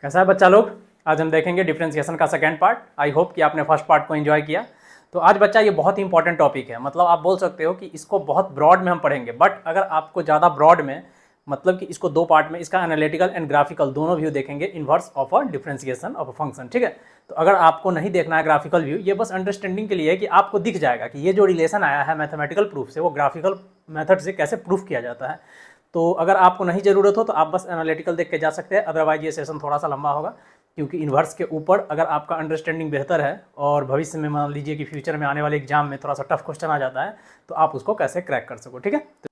कैसा है बच्चा लोग। आज हम देखेंगे डिफरेंशिएशन का सेकंड पार्ट। आई होप कि आपने फर्स्ट पार्ट को एंजॉय किया। तो आज बच्चा ये बहुत ही इंपॉर्टेंट टॉपिक है, मतलब आप बोल सकते हो कि इसको बहुत ब्रॉड में हम पढ़ेंगे, बट अगर आपको ज़्यादा ब्रॉड में मतलब कि इसको दो पार्ट में, इसका एनालिटिकल एंड ग्राफिकल दोनों व्यू देखेंगे inverse of a differentiation of a function. ठीक है, तो अगर आपको नहीं देखना है ग्राफिकल व्यू, ये बस अंडरस्टैंडिंग के लिए है कि आपको दिख जाएगा कि ये जो रिलेशन आया है मैथमेटिकल प्रूफ से वो ग्राफिकल मेथड से कैसे प्रूफ किया जाता है। तो अगर आपको नहीं ज़रूरत हो तो आप बस एनालिटिकल देख के जा सकते हैं, अदरवाइज ये सेशन थोड़ा सा लंबा होगा, क्योंकि इन्वर्स के ऊपर अगर आपका अंडरस्टैंडिंग बेहतर है और भविष्य में मान लीजिए कि फ्यूचर में आने वाले एग्जाम में थोड़ा सा टफ क्वेश्चन आ जाता है तो आप उसको कैसे क्रैक कर सको। ठीक है, तो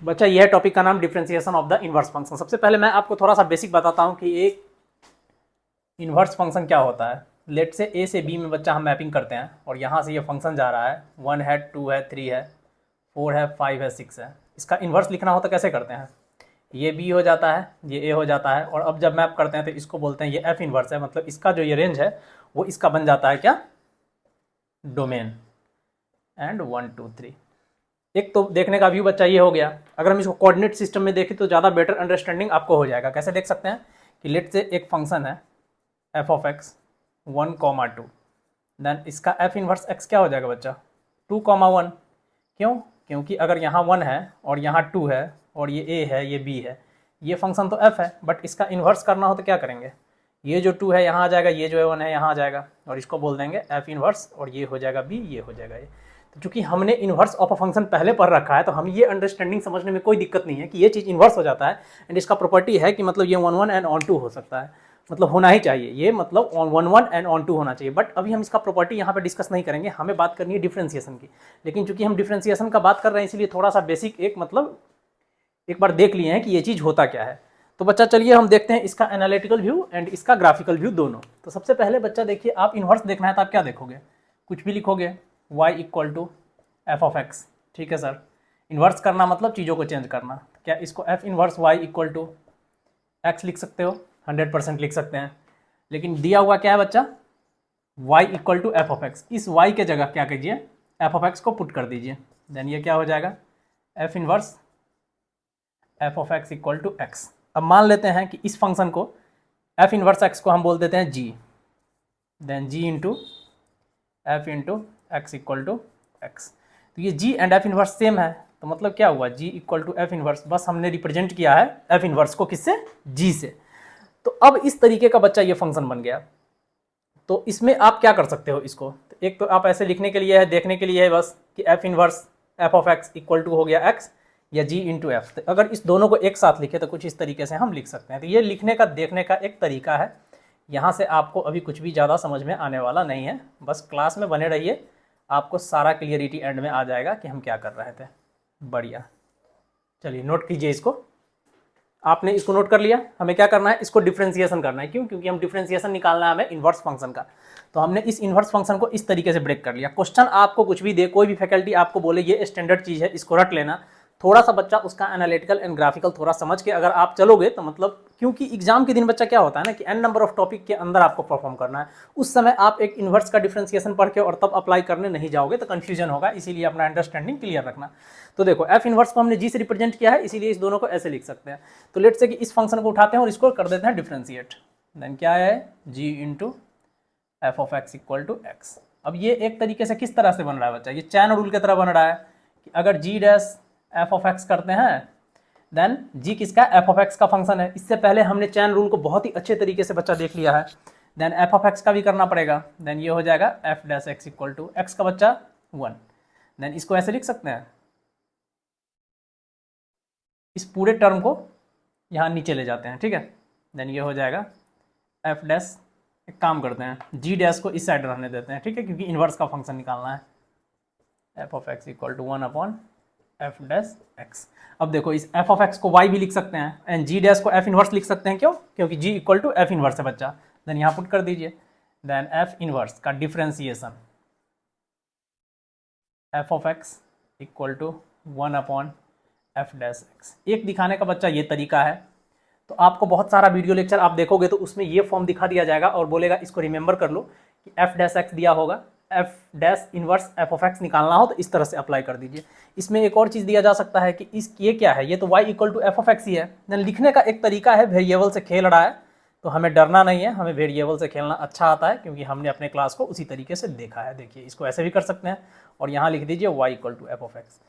बच्चा यह टॉपिक का नाम differentiation of the inverse function. सबसे पहले मैं आपको थोड़ा सा बेसिक बताता हूँ कि एक इन्वर्स फंक्शन क्या होता है। लेट से ए से बी में बच्चा हम मैपिंग करते हैं और यहाँ से ये फंक्शन जा रहा है, 1 है, 2 है, 3 है, 4 है, 5 है, 6 है। इसका इन्वर्स लिखना हो तो कैसे करते हैं, ये बी हो जाता है, ये ए हो जाता है, और अब जब मैप करते हैं तो इसको बोलते हैं ये एफ इन्वर्स है, मतलब इसका जो ये रेंज है वो इसका बन जाता है क्या, डोमेन। एंड 1 2 3। एक तो देखने का व्यू बच्चा ये हो गया। अगर हम इसको कोऑर्डिनेट सिस्टम में देखें तो ज़्यादा बेटर अंडरस्टैंडिंग आपको हो जाएगा। कैसे देख सकते हैं कि लेट से एक फंक्शन है एफ ऑफ एक्स 1, 2, देन इसका एफ इन्वर्स एक्स क्या हो जाएगा बच्चा, 2, 1। क्यों, क्योंकि अगर यहाँ 1 है और यहाँ 2 है और ये ए है, ये बी है, ये फंक्शन तो एफ है, बट इसका इन्वर्स करना हो तो क्या करेंगे, ये जो 2 है यहाँ आ जाएगा, ये जो है 1 है यहाँ आ जाएगा, और इसको बोल देंगे एफ इन्वर्स, और ये हो जाएगा बी, ये हो जाएगा ए। तो चूंकि हमने इन्वर्स ऑफ अ फंक्शन पहले पढ़ रखा है तो हम ये अंडरस्टैंडिंग समझने में कोई दिक्कत नहीं है कि ये चीज़ इन्वर्स हो जाता है, एंड इसका प्रॉपर्टी है कि मतलब ये 1 1 एंड ऑन 2 हो सकता है, मतलब होना ही चाहिए ये, मतलब ऑन 1 1 एंड ऑन 2 होना चाहिए। बट अभी हम इसका प्रॉपर्टी यहाँ पे डिस्कस नहीं करेंगे, हमें बात करनी है डिफरेंशिएशन की। लेकिन चूंकि हम डिफरेंशिएशन का बात कर रहे हैं इसलिए थोड़ा सा बेसिक एक मतलब एक बार देख लिए हैं कि ये चीज़ होता क्या है। तो बच्चा चलिए हम देखते हैं इसका एनालिटिकल व्यू एंड इसका ग्राफिकल व्यू दोनों। तो सबसे पहले बच्चा देखिए, आप इन्वर्स देखना है तो आप क्या देखोगे, कुछ भी लिखोगे, y equal to F of x. ठीक है सर, इन्वर्स करना मतलब चीज़ों को चेंज करना। क्या इसको f inverse y equal to x लिख सकते हो, 100% लिख सकते हैं। लेकिन दिया हुआ क्या है बच्चा, y equal to F of x. इस y के जगह क्या कीजिए, एफ ऑफ एक्स को पुट कर दीजिए, देन ये क्या हो जाएगा, f inverse f of x equal to x. अब मान लेते हैं कि इस फंक्शन को एफ इन्वर्स एक्स को हम बोल देते हैं G, then G into F into X equal to X. तो ये G and F inverse same है, तो मतलब क्या हुआ, G equal to F inverse, बस हमने रिप्रेजेंट किया है एफ इन्वर्स को किससे, जी से। तो अब इस तरीके का बच्चा ये फंक्शन बन गया। तो इसमें आप क्या कर सकते हो, इसको तो एक तो आप ऐसे लिखने के लिए है, देखने के लिए है बस कि f inverse f of x equal to हो गया एक्स या जी इंटू एफ। तो अगर इस दोनों को एक साथ लिखे तो कुछ इस तरीके से हम लिख सकते हैं। तो ये लिखने का देखने का एक तरीका है। यहाँ से आपको अभी कुछ भी ज़्यादा समझ में आने वाला नहीं है, बस क्लास में बने रहिए, आपको सारा क्लियरिटी एंड में आ जाएगा कि हम क्या कर रहे थे। बढ़िया, चलिए नोट कीजिए इसको। आपने इसको नोट कर लिया, हमें क्या करना है, इसको डिफरेंशिएशन करना है। क्यों, क्योंकि हम डिफरेंशिएशन निकालना है हमें इन्वर्स फंक्शन का। तो हमने इस इन्वर्स फंक्शन को इस तरीके से ब्रेक कर लिया। क्वेश्चन आपको कुछ भी दे, कोई भी फैकल्टी आपको बोले ये स्टैंडर्ड चीज़ है, इसको रट लेना, थोड़ा सा बच्चा उसका एनालिटिकल एंड ग्राफिकल थोड़ा समझ के अगर आप चलोगे तो मतलब, क्योंकि एग्जाम के दिन बच्चा क्या होता है ना कि एन नंबर ऑफ टॉपिक के अंदर आपको परफॉर्म करना है, उस समय आप एक इन्वर्स का डिफरेंशिएशन पढ़ के और तब अप्लाई करने नहीं जाओगे तो कंफ्यूजन होगा, इसीलिए अपना अंडरस्टैंडिंग क्लियर रखना। तो देखो एफ इन्वर्स को हमने जी से रिप्रेजेंट किया है, इसीलिए इस दोनों को ऐसे लिख सकते हैं। तो लेट से कि इस फंक्शन को उठाते हैं और इसको कर देते हैं डिफरेंशिएट, देन क्या है, G into F of x equal to x. अब ये एक तरीके से किस तरह से बन रहा है बच्चा, ये चैन रूल की तरह बन रहा है कि अगर जी डैश एफ ऑफ एक्स करते हैं, देन जी किसका, एफ ऑफ एक्स का फंक्शन है। इससे पहले हमने चैन रूल को बहुत ही अच्छे तरीके से बच्चा देख लिया है। देन एफ ऑफ एक्स का भी करना पड़ेगा, देन ये हो जाएगा f dash x equal to x का बच्चा 1। देन इसको ऐसे लिख सकते हैं, इस पूरे टर्म को यहाँ नीचे ले जाते हैं, ठीक है। देन ये हो जाएगा एफ डैश, एक काम करते हैं, जी डैश को इस साइड रहने देते हैं, ठीक है, क्योंकि इन्वर्स का फंक्शन निकालना है। F of x equal to 1 upon F dash x. अब देखो इस एफ ऑफ एक्स को वाई भी लिख सकते हैं एंड जी डैश को एफ इन्वर्स लिख सकते हैं। क्यों, क्योंकि g equal to F inverse है बच्चा। देन यहाँ पुट कर दीजिए, देन एफ इन्वर्स का differentiation f of x equal to 1 upon F dash x. एक दिखाने का बच्चा ये तरीका है। तो आपको बहुत सारा वीडियो लेक्चर आप देखोगे तो उसमें ये फॉर्म दिखा दिया जाएगा और बोलेगा इसको रिमेंबर कर लो कि एफ डैश एक्स दिया होगा, F dash inverse f of x निकालना हो तो इस तरह से अप्लाई कर दीजिए। इसमें एक और चीज़ दिया जा सकता है कि ये क्या है, ये तो y equal to F of X ही है। देन लिखने का एक तरीका है, वेरिएबल से खेल रहा है तो हमें डरना नहीं है, हमें वेरिएबल से खेलना अच्छा आता है क्योंकि हमने अपने क्लास को उसी तरीके से देखा है। देखिए इसको ऐसे भी कर सकते हैं और यहाँ लिख दीजिए y equal to F of x.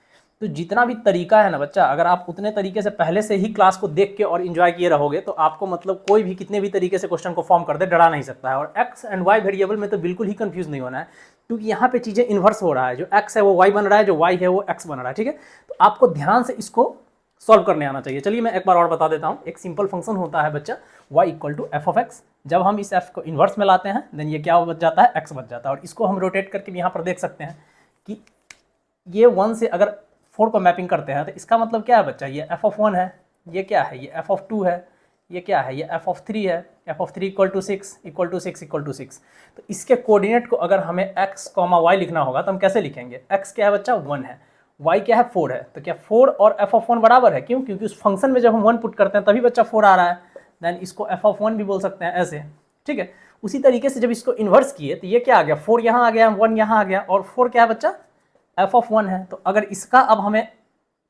तो जितना भी तरीका है ना बच्चा, अगर आप उतने तरीके से पहले से ही क्लास को देख के और इन्जॉय किए रहोगे तो आपको मतलब कोई भी कितने भी तरीके से क्वेश्चन को फॉर्म कर दे डरा नहीं सकता है। और एक्स एंड वाई वेरिएबल में तो बिल्कुल ही कंफ्यूज नहीं होना है क्योंकि यहाँ पे चीज़ें इन्वर्स हो रहा है, जो एक्स है वो वाई बन रहा है, जो वाई है वो एक्स बन रहा है। ठीक है, तो आपको ध्यान से इसको सॉल्व करने आना चाहिए। चलिए मैं एक बार और बता देता हूँ। एक सिंपल फंक्शन होता है बच्चा y equal to F of x. जब हम इस f को इन्वर्स में लाते हैं देन ये क्या बच जाता है, x बच जाता है। और इसको हम रोटेट करके यहाँ पर देख सकते हैं कि ये 1 से अगर 4 को मैपिंग करते हैं तो इसका मतलब क्या है बच्चा, ये f ऑफ 1 है, ये क्या है, ये f ऑफ 2 है, ये क्या है, ये f ऑफ 3 है। f of 3 equal to 6 equal to 6 equal to 6। तो इसके कोऑर्डिनेट को अगर हमें x, y लिखना होगा तो हम कैसे लिखेंगे। x क्या है बच्चा, 1 है, y क्या है, 4 है। तो क्या 4 और f ऑफ 1 बराबर है, क्यों, क्योंकि उस फंक्शन में जब हम 1 पुट करते हैं तभी बच्चा 4 आ रहा है। देन इसको f ऑफ 1 भी बोल सकते हैं ऐसे। ठीक है, उसी तरीके से जब इसको इन्वर्स किए तो ये क्या आ गया, 4 यहाँ आ गया, 1 यहाँ आ गया, और 4 क्या है बच्चा, f ऑफ 1 है। तो अगर इसका अब हमें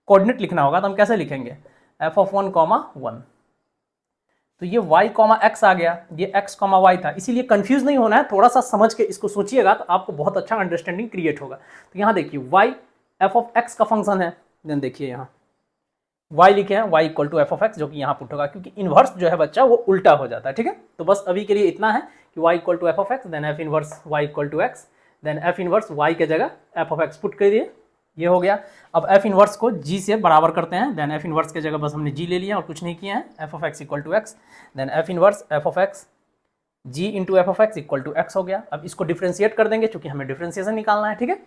कोऑर्डिनेट लिखना होगा तो हम कैसे लिखेंगे, f ऑफ 1 कॉमा 1। तो ये y कॉमा x आ गया, ये x कॉमा y था। इसीलिए कंफ्यूज नहीं होना है, थोड़ा सा समझ के इसको सोचिएगा तो आपको बहुत अच्छा अंडरस्टैंडिंग क्रिएट होगा। तो यहाँ देखिए y f ऑफ x का फंक्शन है। देन देखिए यहाँ y लिखे हैं, y equal to F of x, जो कि यहाँ पुट होगा क्योंकि इन्वर्स जो है बच्चा वो उल्टा हो जाता है। ठीक है, तो बस अभी के लिए इतना है कि y equal to F of x, then f inverse y equal to x, then f inverse y के जगह एफ ऑफ एक्स पुट करिए, ये हो गया। अब एफ इनवर्स को g से बराबर करते हैं, देन एफ इनवर्स के जगह बस हमने g ले लिया और कुछ नहीं किया है, f of x equal to x, then f inverse f of x g into F of x equal to x हो गया। अब इसको डिफ्रेंशिएट कर देंगे क्योंकि हमें डिफ्रेंशिएशन निकालना है। ठीक है,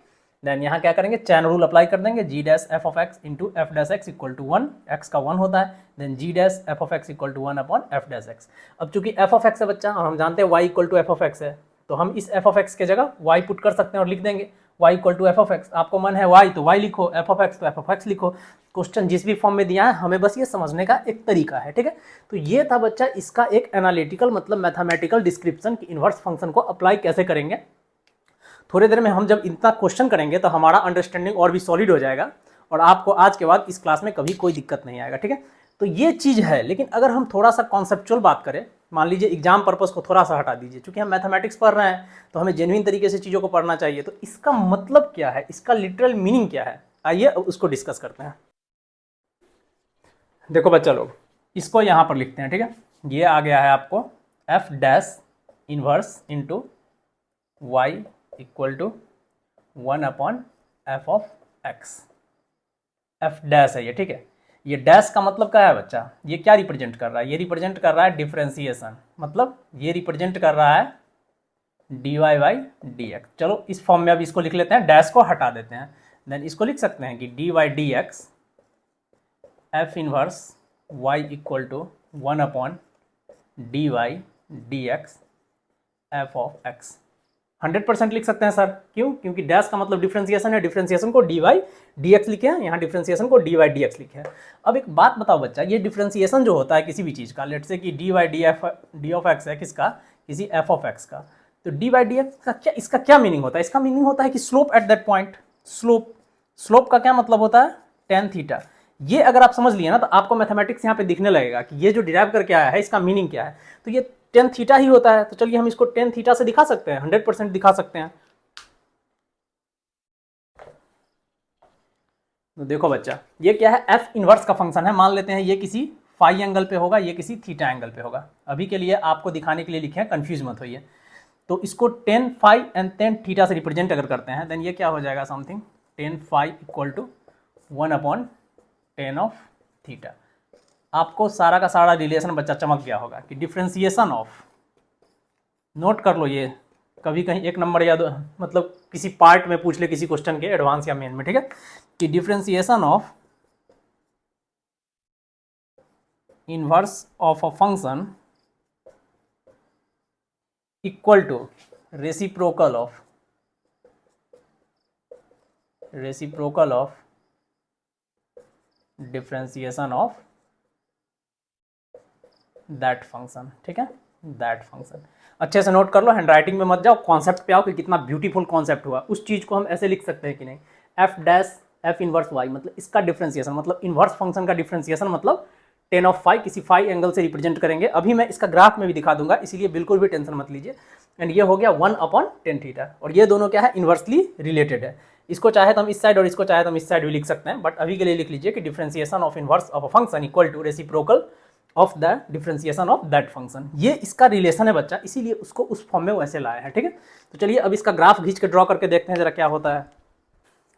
देन यहाँ क्या करेंगे, चैन रूल अप्लाई कर देंगे, G dash F of X into F dash x equal to 1, X का 1 होता है, then G dash F of x equal to 1 upon F dash x. अब चूंकि एफ ऑफ एक्स है बच्चा और हम जानते हैं y equal to F of x है, तो हम इस एफ ऑफ एक्स के जगह वाई पुट कर सकते हैं और लिख देंगे y equal to F of x. आपको मन है वाई तो वाई लिखो, एफ ऑफ एक्स तो एफ ऑफ एक्स लिखो। क्वेश्चन जिस भी फॉर्म में दिया है हमें बस ये समझने का एक तरीका है। ठीक है, तो ये था बच्चा इसका एक एनालिटिकल मतलब मैथमेटिकल डिस्क्रिप्शन कि इन्वर्स फंक्शन को अप्लाई कैसे करेंगे। थोड़ी देर में हम जब इतना क्वेश्चन करेंगे तो हमारा अंडरस्टैंडिंग और भी सॉलिड हो जाएगा और आपको आज के बाद इस क्लास में कभी कोई दिक्कत नहीं आएगा। ठीक है, तो ये चीज़ है। लेकिन अगर हम थोड़ा सा कॉन्सेप्चुअल बात करें, मान लीजिए एग्जाम पर्पस को थोड़ा सा हटा दीजिए, क्योंकि हम मैथमेटिक्स पढ़ रहे हैं तो हमें जेन्युइन तरीके से चीज़ों को पढ़ना चाहिए। तो इसका मतलब क्या है, इसका लिटरल मीनिंग क्या है, आइए उसको डिस्कस करते हैं। देखो बच्चा लोग, इसको यहाँ पर लिखते हैं। ठीक है, ये आ गया है आपको f dash inverse into y equal to 1 upon f of x, f dash है ये। ठीक है, ये डैश का मतलब क्या है बच्चा, ये क्या रिप्रेजेंट कर रहा है, ये रिप्रेजेंट कर रहा है डिफरेंशिएशन, मतलब ये रिप्रेजेंट कर रहा है dy बाई डी एक्स। चलो इस फॉर्म में अब इसको लिख लेते हैं, डैश को हटा देते हैं, देन इसको लिख सकते हैं कि dy by d x f inverse y equal to 1 upon dy d x f of x. 100% लिख सकते हैं सर, क्यों, क्योंकि डैश का मतलब डिफरेंशिएशन है, डिफरेंशिएशन को dy dx लिखे हैं, यहाँ डिफरेंशिएशन को dy dx लिखे हैं। अब एक बात बताओ बच्चा, ये डिफरेंशिएशन जो होता है किसी भी चीज़ का, लेट से कि dy डी ऑफ एक्स है किसका, किसी f ऑफ x का, तो dy dx का क्या, इसका क्या मीनिंग होता है, इसका मीनिंग होता है कि slope at that point. Slope का क्या मतलब होता है, tan थीटा। ये अगर आप समझ लिए ना तो आपको मैथमेटिक्स यहाँ पे दिखने लगेगा कि ये जो डिराइव करके आया है इसका मीनिंग क्या है, तो ये tan थीटा ही होता है। तो चलिए हम इसको tan थीटा से दिखा सकते हैं, 100% दिखा सकते हैं। तो देखो बच्चा, ये क्या है, एफ इनवर्स का फंक्शन है। मान लेते हैं ये किसी फाई एंगल पे होगा, ये किसी थीटा एंगल पे होगा। अभी के लिए आपको दिखाने के लिए लिखे हैं, कंफ्यूज मत होइए। तो इसको tan phi and tan theta से रिप्रेजेंट अगर करते हैं देन ये क्या हो जाएगा, something tan phi equal to 1 upon tan of theta. आपको सारा का सारा रिलेशन बच्चा चमक गया होगा कि डिफरेंशिएशन ऑफ, नोट कर लो ये, कभी कहीं 1 नंबर या मतलब किसी पार्ट में पूछ ले किसी क्वेश्चन के एडवांस या मेन में। ठीक है, कि differentiation of inverse of a function equal to reciprocal of differentiation of that function. ठीक है, दैट फंक्शन। अच्छे से नोट कर लो, हैंड राइटिंग में मत जाओ, कॉन्सेप्ट पे आओ कि कितना ब्यूटीफुल कॉन्सेप्ट हुआ। उस चीज़ को हम ऐसे लिख सकते हैं कि नहीं, f dash f inverse y, मतलब इसका डिफ्रेंसिएशन, मतलब इनवर्स फंक्शन का डिफ्रेंसिएशन, मतलब टेन ऑफ फाइव किसी फाइव एंगल से रिप्रेजेंट करेंगे। अभी मैं इसका ग्राफ में भी दिखा दूंगा, इसीलिए बिल्कुल भी टेंशन मत लीजिए। एंड ये हो गया 1/tan थीटा, और ये दोनों क्या है, इन्वर्सली रिलेटेड है। इसको चाहे तो हम इस साइड और इसको चाहे तो हम इस साइड भी लिख सकते हैं, बट अभी के लिए लिख लीजिए कि differentiation of inverse of a function equal to reciprocal of the differentiation of that function. ये इसका रिलेशन है बच्चा, इसीलिए उसको उस फॉर्म में वैसे लाया है, ठीक है। तो चलिए अब इसका ग्राफ खींच के ड्रॉ करके देखते हैं जरा क्या होता है।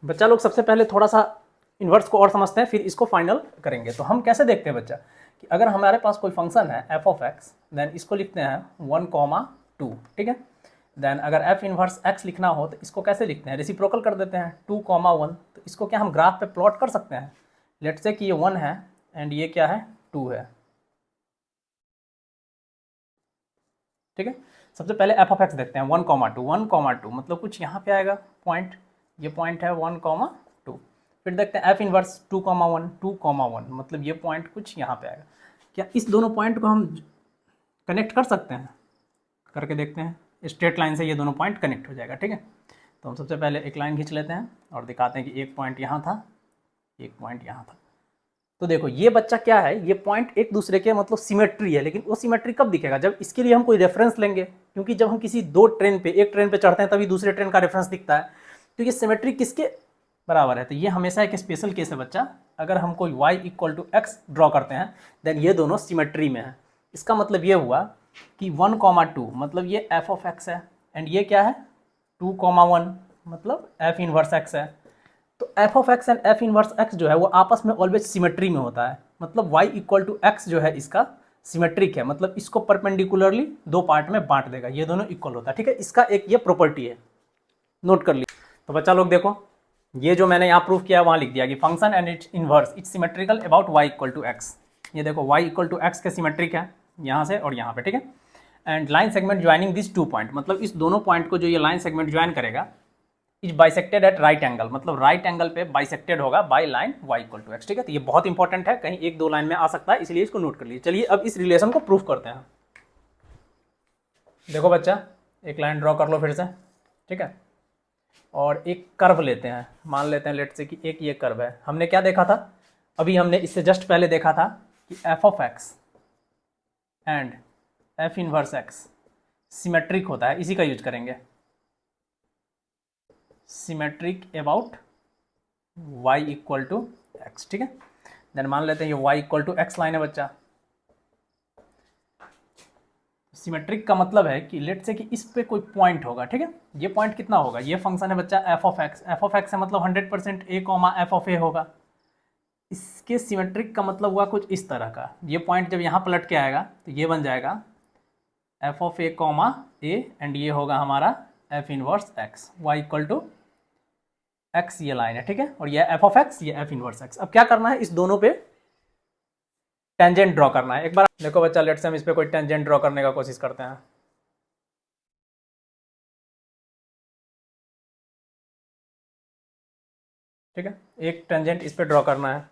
बच्चा लोग सबसे पहले थोड़ा सा इन्वर्स को और समझते हैं, फिर इसको फाइनल करेंगे। तो हम कैसे देखते हैं बच्चा कि अगर हमारे पास कोई फंक्शन है एफ ऑफ एक्स, देन इसको लिखते हैं 1,2, ठीक है। देन अगर एफ इनवर्स एक्स लिखना हो तो इसको कैसे लिखते हैं, रेसिप्रोकल कर देते हैं 2,1। तो इसको क्या हम ग्राफ पे प्लॉट कर सकते हैं। लेट्स से कि ये 1 है एंड ये क्या है, 2 है, ठीक है। सबसे पहले एफ ऑफ एक्स देखते हैं 1,2, 1,2 मतलब कुछ यहाँ पे आएगा पॉइंट, ये पॉइंट है 1,2। फिर देखते हैं एफ इनवर्स 2,1, 2,1 मतलब ये पॉइंट कुछ यहाँ पे आएगा। क्या इस दोनों पॉइंट को हम कनेक्ट कर सकते हैं, करके देखते हैं। स्ट्रेट लाइन से ये दोनों पॉइंट कनेक्ट हो जाएगा, ठीक है। तो हम सबसे पहले एक लाइन खींच लेते हैं और दिखाते हैं कि एक पॉइंट यहाँ था, एक पॉइंट यहाँ था। तो देखो ये बच्चा क्या है, ये पॉइंट एक दूसरे के मतलब सिमेट्री है, लेकिन वो सिमेट्री कब दिखेगा, जब इसके लिए हम कोई रेफरेंस लेंगे। क्योंकि जब हम किसी दो ट्रेन पे, एक ट्रेन पे चढ़ते हैं तभी दूसरे ट्रेन का रेफरेंस दिखता है। तो ये सिमेट्री किसके बराबर है, तो ये हमेशा एक स्पेशल केस है बच्चा। अगर हम कोई y = x ड्रॉ करते हैं देन ये दोनों सिमेट्री में है। इसका मतलब ये हुआ कि 1,2 मतलब ये f ऑफ x है, एंड ये क्या है 2,1 मतलब f इनवर्स x है। तो f of x and f inverse x जो है वो आपस में ऑलवेज सिमेट्री में होता है। मतलब y = x जो है इसका सिमेट्रिक है, मतलब इसको परपेंडिकुलरली दो पार्ट में बांट देगा, ये दोनों इक्वल होता है, ठीक है। इसका एक ये प्रॉपर्टी है, नोट कर लीजिए। तो बच्चा लोग देखो, ये जो मैंने यहाँ प्रूफ किया है वहाँ लिख दिया कि function and it's inverse it's symmetrical about y = x। ये देखो y = x के सिमेट्रिक है यहाँ से और यहाँ पे, ठीक है। And line segment joining this two point, मतलब इस दोनों पॉइंट को जो ये लाइन सेगमेंट ज्वाइन करेगा is bisected eight right angle, मतलब राइट एंगल पे बाइसेक्टेड होगा बाय लाइन y = x, ठीक है। तो ये बहुत इंपॉर्टेंट है, कहीं एक दो लाइन में आ सकता है, इसलिए इसको नोट कर लीजिए। चलिए अब इस रिलेशन को प्रूफ करते हैं। देखो बच्चा, एक लाइन ड्रॉ कर लो फिर से, ठीक है। और एक कर्व लेते हैं, मान लेते हैं लेट से कि एक ये कर्व है। हमने क्या देखा था, अभी हमने इससे जस्ट पहले देखा था कि f of x and f inverse x symmetric होता है, इसी का यूज करेंगे, सिमेट्रिक अबाउट y = x, ठीक है। देन मान लेते हैं ये y = x लाइन है बच्चा। सिमेट्रिक का मतलब है कि लेट से कि इस पे कोई पॉइंट होगा, ठीक है। ये पॉइंट कितना होगा, ये फंक्शन है बच्चा f of x, f of x है मतलब 100% a, f ऑफ a होगा। इसके सिमेट्रिक का मतलब हुआ कुछ इस तरह का, ये पॉइंट जब यहाँ पलट के आएगा तो ये बन जाएगा f of a, a and ये होगा हमारा f inverse x, y = x ये लाइन है, ठीक है। और ये f ऑफ x, ये f इनवर्स x। अब क्या करना है, इस दोनों पे टेंजेंट ड्रॉ करना है। एक बार देखो बच्चा, लेट्स से हम इस पे कोई टेंजेंट ड्रॉ करने का कोशिश करते हैं। ठीक है, एक टेंजेंट इस पे ड्रॉ करना है।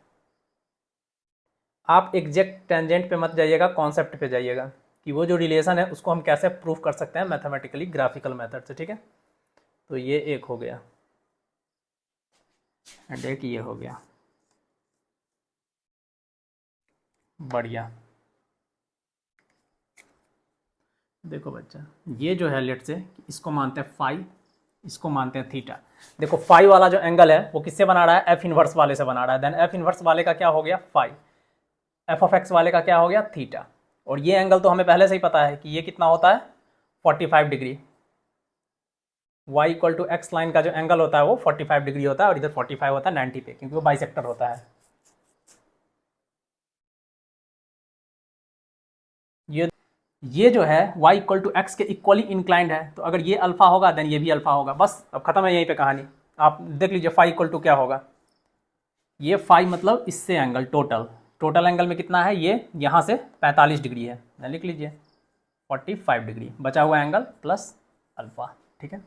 आप एग्जैक्ट टेंजेंट पे मत जाइएगा, कॉन्सेप्ट पे जाइएगा कि वो जो रिलेशन है उसको हम कैसे प्रूफ कर सकते हैं मैथमेटिकली, ग्राफिकल मेथड से, ठीक है। तो ये एक हो गया एंड एक ये हो गया, बढ़िया। देखो बच्चा, ये जो है लेट से इसको मानते हैं फाई, इसको मानते हैं थीटा। देखो फाई वाला जो एंगल है वो किससे बना रहा है, एफ इनवर्स वाले से बना रहा है। देन एफ इनवर्स वाले का क्या हो गया फाई, एफ ऑफ एक्स वाले का क्या हो गया थीटा। और ये एंगल तो हमें पहले से ही पता है कि ये कितना होता है 45 डिग्री। y = x लाइन का जो एंगल होता है वो 45 डिग्री होता है, और इधर 45 होता है 90 पे, क्योंकि वो बाइसेक्टर होता है। ये जो है y = x के इक्वली इंक्लाइंड है, तो अगर ये अल्फा होगा देन ये भी अल्फा होगा। बस अब खत्म है यहीं पे कहानी। आप देख लीजिए फाई = क्या होगा, ये फाई मतलब इससे एंगल टोटल एंगल में कितना है, ये यहाँ से 45 डिग्री है, लिख लीजिए 45 डिग्री, बचा हुआ एंगल प्लस अल्फा, ठीक है।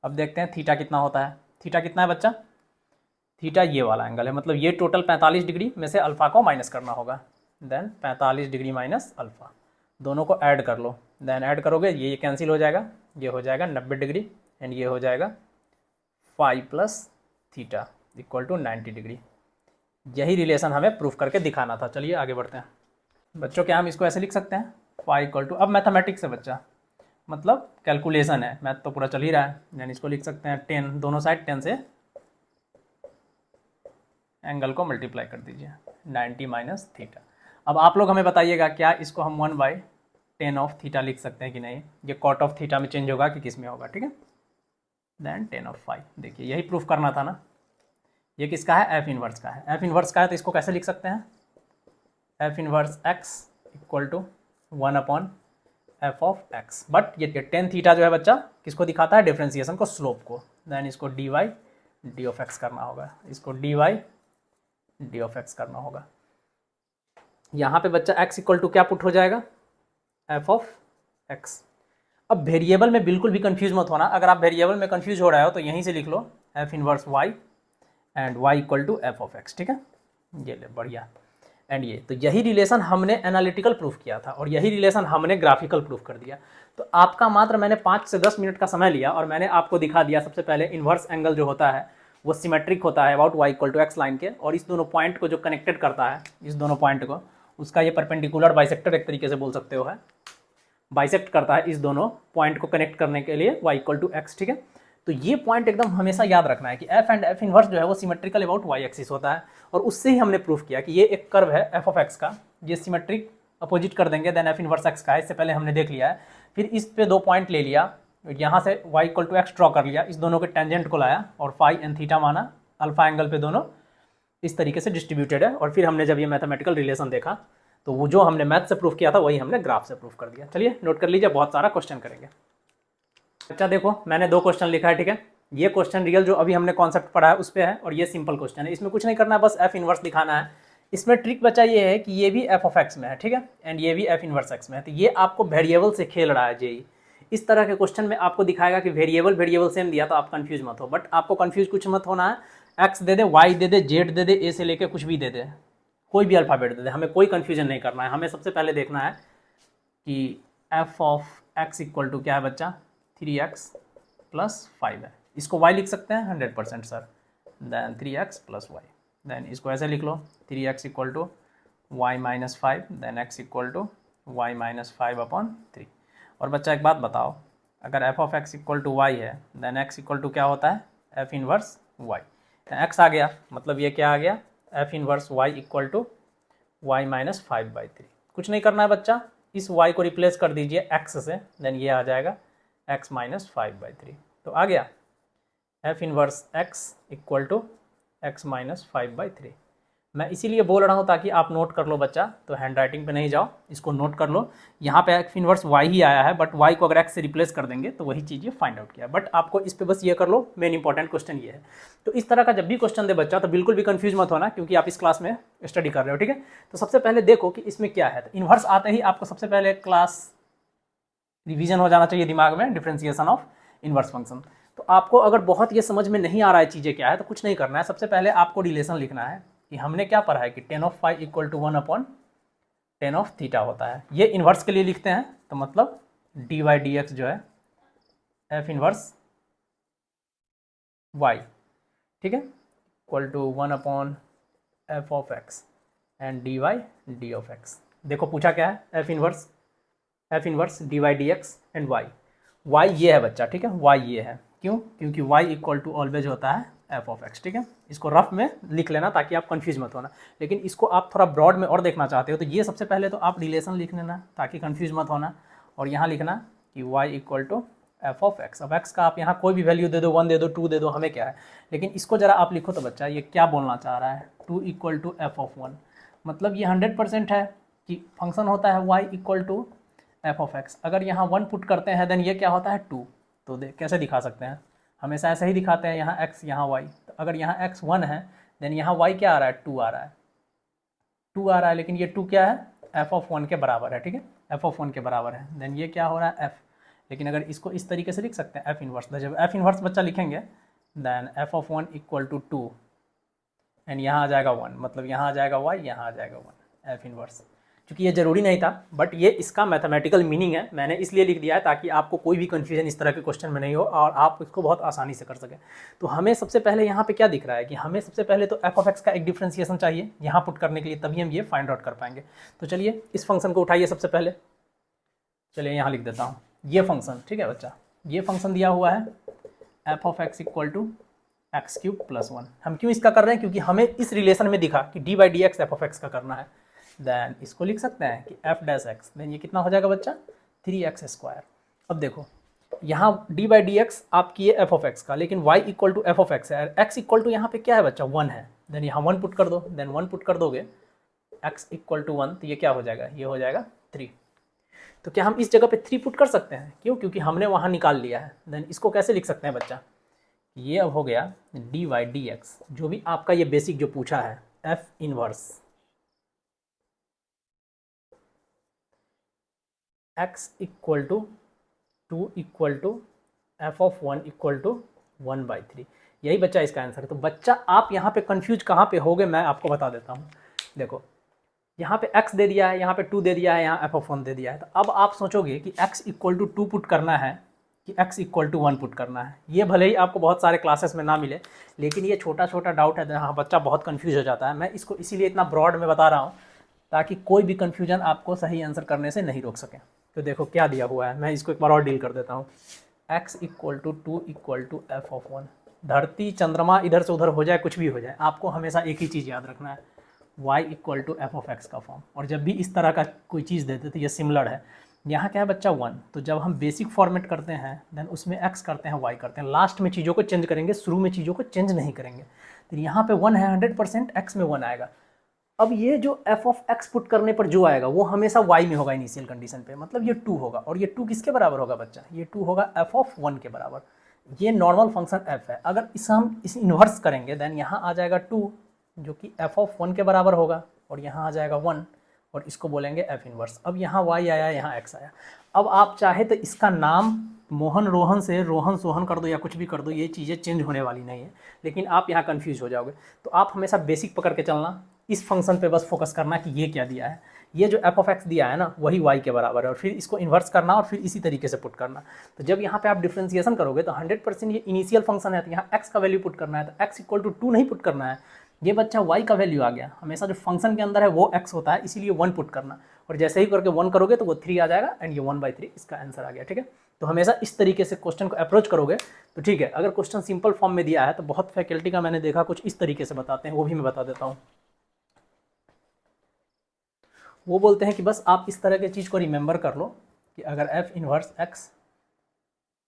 अब देखते हैं थीटा कितना होता है। थीटा कितना है बच्चा, थीटा ये वाला एंगल है, मतलब ये टोटल 45 डिग्री में से अल्फा को माइनस करना होगा। देन 45 डिग्री माइनस अल्फा, दोनों को ऐड कर लो, देन ऐड करोगे ये कैंसिल हो जाएगा, ये हो जाएगा 90 डिग्री एंड ये हो जाएगा phi plus theta equal to 90 degree. यही रिलेशन हमें प्रूफ करके दिखाना था। चलिए आगे बढ़ते हैं बच्चों। क्या हम इसको ऐसे लिख सकते हैं, फाई इक्वल टू, अब मैथमेटिक्स है बच्चा, मतलब कैलकुलेशन है, मैथ तो पूरा चल ही रहा है, यानी इसको लिख सकते हैं 10, दोनों साइड 10 से एंगल को मल्टीप्लाई कर दीजिए, 90 माइनस थीटा। अब आप लोग हमें बताइएगा क्या इसको हम 1/10 ऑफ थीटा लिख सकते हैं कि नहीं, ये कॉट ऑफ थीटा में चेंज होगा कि किस में होगा, ठीक है। देन 10 ऑफ फाई, देखिए यही प्रूफ करना था ना। ये किसका है, एफ इनवर्स का है। एफ इनवर्स का है तो इसको कैसे लिख सकते हैं, f inverse x equal to 1/f of x. But ये 10 थीटा जो है बच्चा किसको दिखाता है, डिफ्रेंसिएशन को, स्लोप को। देन इसको d y d of x करना होगा, इसको d y d of x करना होगा। यहाँ पे बच्चा x इक्वल टू क्या पुट हो जाएगा, f ऑफ x। अब वेरिएबल में बिल्कुल भी कंफ्यूज मत होना, अगर आप वेरिएबल में कंफ्यूज हो रहे हो तो यहीं से लिख लो f inverse y and y equal to f of x, ठीक है। ये ले बढ़िया। एंड ये तो यही रिलेशन हमने एनालिटिकल प्रूफ किया था और यही रिलेशन हमने ग्राफिकल प्रूफ कर दिया। तो आपका मात्र मैंने 5 से 10 मिनट का समय लिया और मैंने आपको दिखा दिया सबसे पहले इन्वर्स एंगल जो होता है वो सिमेट्रिक होता है about y equal to x line के, और इस दोनों पॉइंट को जो कनेक्टेड करता है, इस दोनों पॉइंट को, उसका ये परपेंडिकुलर बाइसेक्टर एक तरीके से बोल सकते हो है, बाइसेक्ट करता है इस दोनों पॉइंट को कनेक्ट करने के लिए y इक्वल टू x, ठीक है। तो ये पॉइंट एकदम हमेशा याद रखना है कि f एंड f इनवर्स जो है वो सिमेट्रिकल अबाउट y एक्सिस होता है, और उससे ही हमने प्रूफ किया कि ये एक कर्व है f ऑफ x का, ये सिमेट्रिक अपोजिट कर देंगे देन f इनवर्स x का है, इससे पहले हमने देख लिया है। फिर इस पे 2 पॉइंट ले लिया, यहाँ से y equal to x draw कर लिया, इस दोनों के टेंजेंट को लाया और फाई एंड थीटा माना, अल्फा एंगल पे दोनों इस तरीके से डिस्ट्रीब्यूटेड है। और फिर हमने जब ये मैथमेटिकल रिलेशन देखा तो वो जो हमने मैथ से प्रूफ किया था वही हमने ग्राफ से प्रूफ कर दिया। चलिए नोट कर लीजिए, बहुत सारा क्वेश्चन करेंगे। अच्छा देखो मैंने 2 क्वेश्चन लिखा है, ठीक है। ये क्वेश्चन रियल जो अभी हमने कॉन्सेप्ट पढ़ा है उस पर है, और ये सिंपल क्वेश्चन है, इसमें कुछ नहीं करना है, बस एफ इनवर्स दिखाना है। इसमें ट्रिक बचा ये है कि ये भी एफ ऑफ एक्स में है, ठीक है, एंड ये भी एफ इनवर्स एक्स में है। तो ये आपको वेरिएबल से खेल रहा है जेई। इस तरह के क्वेश्चन में आपको दिखाएगा कि वेरिएबल सेम दिया तो आप कंफ्यूज मत हो, बट आपको कंफ्यूज कुछ मत होना है। एक्स दे दे, वाई दे दे, जेड दे दे, ए से लेके कुछ भी दे दे, कोई भी अल्फ़ाबेट दे दे, हमें कोई कंफ्यूजन नहीं करना है। हमें सबसे पहले देखना है कि f of x equal to क्या है बच्चा, 3x प्लस 5 है। इसको y लिख सकते हैं 100% sir, then 3x plus y, then इसको ऐसे लिख लो 3x equal to y minus 5, then x equal to y minus 5/3। और बच्चा एक बात बताओ, अगर f of x equal to y है देन x इक्वल टू क्या होता है, f इनवर्स y। x आ गया, मतलब ये क्या आ गया, f inverse y equal to y minus 5/3। कुछ नहीं करना है बच्चा, इस y को रिप्लेस कर दीजिए x से, देन ये आ जाएगा x माइनस 5/3। तो आ गया f inverse x equal to x minus 5/3। मैं इसीलिए बोल रहा हूँ ताकि आप नोट कर लो बच्चा, तो हैंड राइटिंग पे नहीं जाओ, इसको नोट कर लो। यहाँ पे f इनवर्स y ही आया है, बट y को अगर x से रिप्लेस कर देंगे तो वही चीज़ ये फाइंड आउट किया। बट आपको इस पे बस ये कर लो, मेन इंपॉर्टेंट क्वेश्चन ये है। तो इस तरह का जब भी क्वेश्चन दे बच्चा तो बिल्कुल भी कंफ्यूज मत होना, क्योंकि आप इस क्लास में स्टडी कर रहे हो, ठीक है। तो सबसे पहले देखो कि इसमें क्या है। तो इन्वर्स आते ही आपको सबसे पहले क्लास रिवीजन हो जाना चाहिए दिमाग में, डिफरेंशिएशन ऑफ इन्वर्स फंक्शन। तो आपको अगर बहुत ये समझ में नहीं आ रहा है चीज़ें क्या है तो कुछ नहीं करना है, सबसे पहले आपको रिलेशन लिखना है कि हमने क्या पढ़ा है कि 10 of phi equal to 1/10 of theta होता है। ये इन्वर्स के लिए लिखते हैं तो मतलब डी वाई डी एक्स जो है एफ इनवर्स वाई, ठीक है, equal to 1/f of x and d y d of x. देखो पूछा क्या है, f inverse d y d x and y ये है बच्चा, ठीक है, वाई ये है। क्यों, क्योंकि y इक्वल टू ऑलवेज होता है f ऑफ x, ठीक है। इसको रफ में लिख लेना ताकि आप कंफ्यूज मत होना, लेकिन इसको आप थोड़ा ब्रॉड में और देखना चाहते हो तो ये सबसे पहले तो आप रिलेशन लिख लेना ताकि कंफ्यूज मत होना, और यहाँ लिखना कि y equal to f of x। अब x का आप यहाँ कोई भी वैल्यू दे दो, 1 दे दो, 2 दे दो, हमें क्या है, लेकिन इसको ज़रा आप लिखो तो बच्चा ये क्या बोलना चाह रहा है, 2 इक्वल टू f ऑफ 1। मतलब ये 100% है कि फंक्शन होता है y equal to f of x। अगर यहाँ 1 पुट करते हैं देन ये क्या होता है 2। तो कैसे दिखा सकते हैं, हमेशा ऐसे ही दिखाते हैं, यहाँ x यहाँ y। तो अगर यहाँ x 1 है देन यहाँ y क्या आ रहा है, 2 आ रहा है, 2 आ रहा है, लेकिन ये 2 क्या है, f ऑफ 1 के बराबर है, ठीक है, f ऑफ 1 के बराबर है। देन ये क्या हो रहा है f, लेकिन अगर इसको इस तरीके से लिख सकते हैं f इनवर्स। जब f इनवर्स बच्चा लिखेंगे then f of 1 equal to 2 and यहाँ आ जाएगा 1, मतलब यहाँ आ जाएगा y, यहाँ आ जाएगा 1, f इनवर्स, क्योंकि ये ज़रूरी नहीं था, बट ये इसका मैथमेटिकल मीनिंग है, मैंने इसलिए लिख दिया है ताकि आपको कोई भी कन्फ्यूजन इस तरह के क्वेश्चन में नहीं हो और आप इसको बहुत आसानी से कर सकें। तो हमें सबसे पहले यहाँ पे क्या दिख रहा है कि हमें सबसे पहले तो एफ ऑफ एक्स का एक डिफ्रेंसिएशन चाहिए यहाँ पुट करने के लिए, तभी हम ये फाइंड आउट कर पाएंगे। तो चलिए इस फंक्शन को उठाइए सबसे पहले, चलिए यहाँ लिख देता हूँ ये फंक्शन, ठीक है बच्चा, ये फंक्शन दिया हुआ है f of x equal to x cube plus 1। हम क्यों इसका कर रहे हैं, क्योंकि हमें इस रिलेशन में दिखा कि D by d x f of x का करना है। देन इसको लिख सकते हैं कि एफ डैश एक्स, देन ये कितना हो जाएगा बच्चा 3x²। अब देखो यहाँ डी बाई डी एक्स आप किए एफ ऑफ एक्स का, लेकिन y equal to F of x है, एक्स इक्वल टू यहाँ पे क्या है बच्चा 1 है, देन यहाँ 1 पुट कर दो, देन 1 पुट कर दोगे x इक्वल टू 1, तो ये क्या हो जाएगा, ये हो जाएगा 3। तो क्या हम इस जगह पे 3 पुट कर सकते हैं, क्यों, क्योंकि हमने वहाँ निकाल लिया है। देन इसको कैसे लिख सकते हैं बच्चा, ये अब हो गया डी वाई डी एक्स, जो भी आपका ये बेसिक जो पूछा है f inverse x equal to 2 equal to F of 1 equal to 1/3, यही बच्चा इसका आंसर है। तो बच्चा आप यहाँ पे कंफ्यूज कहाँ पे होगे, मैं आपको बता देता हूँ। देखो यहाँ पे x दे दिया है, यहाँ पे 2 दे दिया है, यहाँ एफ ऑफ 1 दे दिया है। तो अब आप सोचोगे कि x इक्वल टू 2 पुट करना है कि x इक्वल टू 1 पुट करना है। ये भले ही आपको बहुत सारे क्लासेस में ना मिले, लेकिन ये छोटा छोटा डाउट है जहाँ बच्चा बहुत कन्फ्यूज हो जाता है। मैं इसको इसीलिए इतना ब्रॉड में बता रहा हूँ ताकि कोई भी कन्फ्यूजन आपको सही आंसर करने से नहीं रोक सके। तो देखो क्या दिया हुआ है, मैं इसको एक बार और डील कर देता हूँ। x equal to 2 equal to F of 1, धरती चंद्रमा इधर से उधर हो जाए, कुछ भी हो जाए, आपको हमेशा एक ही चीज़ याद रखना है, y equal to F of x का फॉर्म। और जब भी इस तरह का कोई चीज़ देते तो ये सिमिलर है। यहाँ क्या है बच्चा 1, तो जब हम बेसिक फॉर्मेट करते हैं देन उसमें x करते हैं y करते हैं, लास्ट में चीज़ों को चेंज करेंगे, शुरू में चीज़ों को चेंज नहीं करेंगे। तो यहाँ पे 1 है, 100% x में 1 आएगा। अब ये जो f ऑफ x पुट करने पर जो आएगा वो हमेशा y में होगा इनिशियल कंडीशन पे, मतलब ये 2 होगा। और ये 2 किसके बराबर होगा बच्चा, ये 2 होगा f ऑफ 1 के बराबर। ये नॉर्मल फंक्शन f है, अगर हम इस इन्वर्स करेंगे देन यहाँ आ जाएगा 2 जो कि f ऑफ 1 के बराबर होगा, और यहाँ आ जाएगा 1 और इसको बोलेंगे f इन्वर्स। अब यहाँ y आया, यहाँ x आया। अब आप चाहे तो इसका नाम मोहन रोहन से रोहन सोहन कर दो या कुछ भी कर दो, ये चीज़ें चेंज होने वाली नहीं है, लेकिन आप यहाँ कन्फ्यूज हो जाओगे। तो आप हमेशा बेसिक पकड़ के चलना, इस फंक्शन पे बस फोकस करना कि ये क्या दिया है। ये जो एफ ऑफ एक्स दिया है ना वही y के बराबर है, और फिर इसको इन्वर्स करना और फिर इसी तरीके से पुट करना। तो जब यहाँ पे आप डिफ्रेंसिएशन करोगे तो 100% ये इनिशियल फंक्शन है, तो यहाँ x का वैल्यू पुट करना है, तो x इक्वल टू 2 नहीं पुट करना है, ये बच्चा y का वैल्यू आ गया। हमेशा जो फंक्शन के अंदर है वो x होता है, इसीलिए 1 पुट करना, और जैसे ही करके 1 करोगे तो वो 3 आ जाएगा, एंड ये 1/3 इसका आंसर आ गया। ठीक है, तो हमेशा इस तरीके से क्वेश्चन को अप्रोच करोगे तो ठीक है। अगर क्वेश्चन सिंपल फॉर्म में दिया है तो बहुत फैकल्टी का मैंने देखा कुछ इस तरीके से बताते हैं, वो भी मैं बता देता हूँ। वो बोलते हैं कि बस आप इस तरह की चीज़ को रिमेंबर कर लो कि अगर f inverse x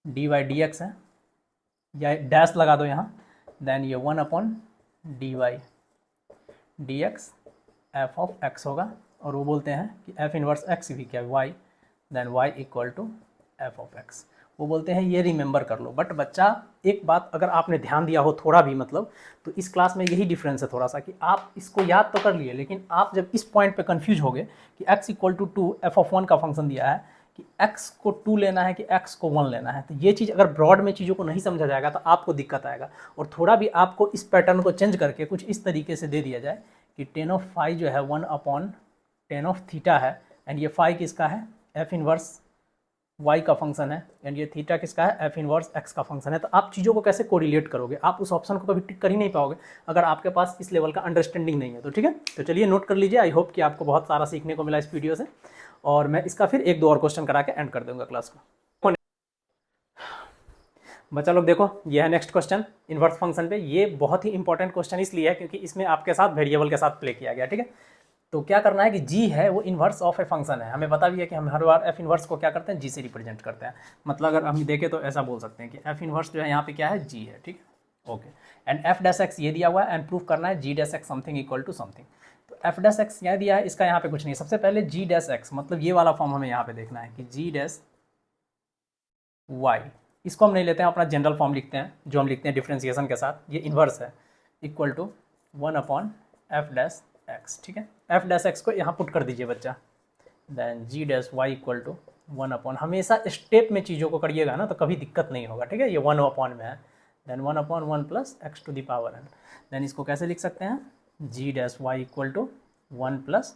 d y d x है, या डैश लगा दो यहाँ, देन ये 1/dy dx F of x होगा। और वो बोलते हैं कि एफ इनवर्स एक्स भी क्या y, then y equal to F of x. वो बोलते हैं ये रिमेंबर कर लो। बट बच्चा एक बात अगर आपने ध्यान दिया हो थोड़ा भी, मतलब तो इस क्लास में यही डिफरेंस है थोड़ा सा कि आप इसको याद तो कर लिए, लेकिन आप जब इस पॉइंट पे कंफ्यूज हो गए कि x equal to 2 f of 1 का फंक्शन दिया है कि x को 2 लेना है कि x को 1 लेना है, तो ये चीज़ अगर ब्रॉड में चीज़ों को नहीं समझा जाएगा तो आपको दिक्कत आएगा। और थोड़ा भी आपको इस पैटर्न को चेंज करके कुछ इस तरीके से दे दिया जाए कि tan ऑफ फाई जो है 1/tan ऑफ थीटा है, एंड ये फाई किसका है, एफ इनवर्स y का फंक्शन है, एंड ये थीटा किसका है, एफ इनवर्स x का फंक्शन है। तो आप चीज़ों को कैसे कोरिलेट करोगे, आप उस ऑप्शन को कभी टिक कर ही नहीं पाओगे अगर आपके पास इस लेवल का अंडरस्टैंडिंग नहीं है। तो ठीक है, तो चलिए नोट कर लीजिए। आई होप कि आपको बहुत सारा सीखने को मिला इस वीडियो से, और मैं इसका फिर 1-2 और क्वेश्चन करा के एंड कर दूंगा क्लास को। बच्चा लोग देखो, ये है नेक्स्ट क्वेश्चन इन्वर्स फंक्शन पे। ये बहुत ही इंपॉर्टेंट क्वेश्चन इसलिए है क्योंकि इसमें आपके साथ वेरिएबल के साथ प्ले किया गया। ठीक है, तो क्या करना है कि g है वो इन्वर्स ऑफ ए फंक्शन है। हमें पता भी है कि हम हर बार f इन्वर्स को क्या करते हैं, g से रिप्रेजेंट करते हैं। मतलब अगर हम देखें तो ऐसा बोल सकते हैं कि f इन्वर्स जो है यहाँ पे क्या है, g है। ठीक है, okay, and f dash x ये दिया हुआ है, एंड प्रूफ करना है g dash x something equal to something. तो f डैश x यहाँ दिया है, इसका यहाँ पे कुछ नहीं। सबसे पहले g डैश x मतलब ये वाला फॉर्म हमें यहाँ पे देखना है कि g डैश y, इसको हम नहीं लेते हैं, अपना जनरल फॉर्म लिखते हैं जो हम लिखते हैं डिफ्रेंसिएशन के साथ। ये इन्वर्स है equal to 1/f dash x। ठीक है, f डैश x को यहाँ पुट कर दीजिए बच्चा, then g dash y equal to 1/, हमेशा स्टेप में चीज़ों को करिएगा ना तो कभी दिक्कत नहीं होगा। ठीक है, ये 1/, में है, then 1/1 plus x to the power n। Then इसको कैसे लिख सकते हैं, g dash y equal to 1 plus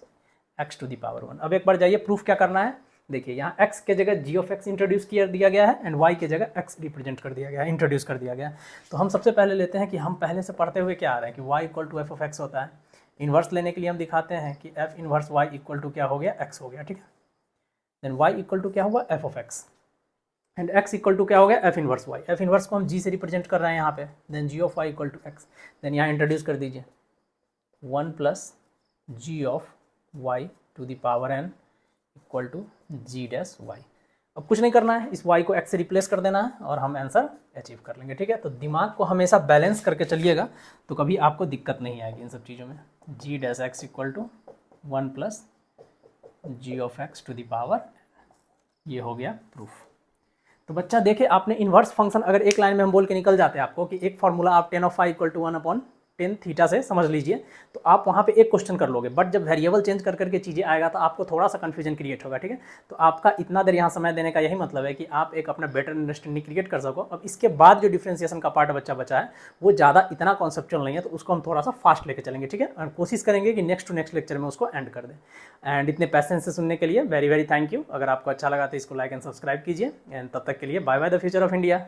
x to the power 1। अब एक बार जाइए प्रूफ क्या करना है। देखिए यहाँ x के जगह g ऑफ x इंट्रोड्यूस कर दिया गया है एंड y के जगह x रिप्रेजेंट कर दिया गया है, इंट्रोड्यूस कर दिया गया है। तो हम सबसे पहले लेते हैं कि हम पहले से पढ़ते हुए क्या आ रहा है कि y equal to F of x होता है। इन्वर्स लेने के लिए हम दिखाते हैं कि f inverse y equal to क्या हो गया, x हो गया, ठीक है। देन y इक्वल टू क्या हुआ, f of x and x equal to क्या हो गया, f inverse y। F inverse को हम g से रिप्रेजेंट कर रहे हैं यहाँ पे। Then g of y equal to x। Then यहाँ इंट्रोड्यूस कर दीजिए 1 plus g of y to the power n equal to g dash y. अब कुछ नहीं करना है, इस y को x से रिप्लेस कर देना है और हम आंसर अचीव कर लेंगे, ठीक है। तो दिमाग को हमेशा बैलेंस करके चलिएगा तो कभी आपको दिक्कत नहीं आएगी इन सब चीज़ों में। G dash x equal to 1 plus G of X to the power, ये हो गया प्रूफ। तो बच्चा देखिए आपने इन्वर्स फंक्शन अगर एक लाइन में हम बोल के निकल जाते हैं आपको कि एक फॉर्मूला आप tan of phi equal to 1/10 theta से समझ लीजिए, तो आप वहाँ पे एक क्वेश्चन कर लोगे। बट जब वेरिएबल चेंज कर करके चीज़ें आएगा तो आपको थोड़ा सा कन्फ्यूजन क्रिएट होगा, ठीक है। तो आपका इतना देर यहाँ समय देने का यही मतलब है कि आप एक अपना बेटर अंडरस्टैंडिंग क्रिएट कर सको। अब इसके बाद जो डिफ्रेंसिएशन का पार्ट बच्चा बचा है वो ज़्यादा इतना कॉन्सेप्चुअल नहीं है, तो उसको हम थोड़ा सा फास्ट लेके चलेंगे, ठीक है। और कोशिश करेंगे कि नेक्स्ट टू नेक्स्ट लेक्चर में उसको एंड कर दें। एंड इतने पैसेंस से सुनने के लिए वेरी वेरी थैंक यू। अगर आपको अच्छा लगा तो इसको लाइक एंड सब्सक्राइब कीजिए एंड तब तक के लिए bye bye the future of India.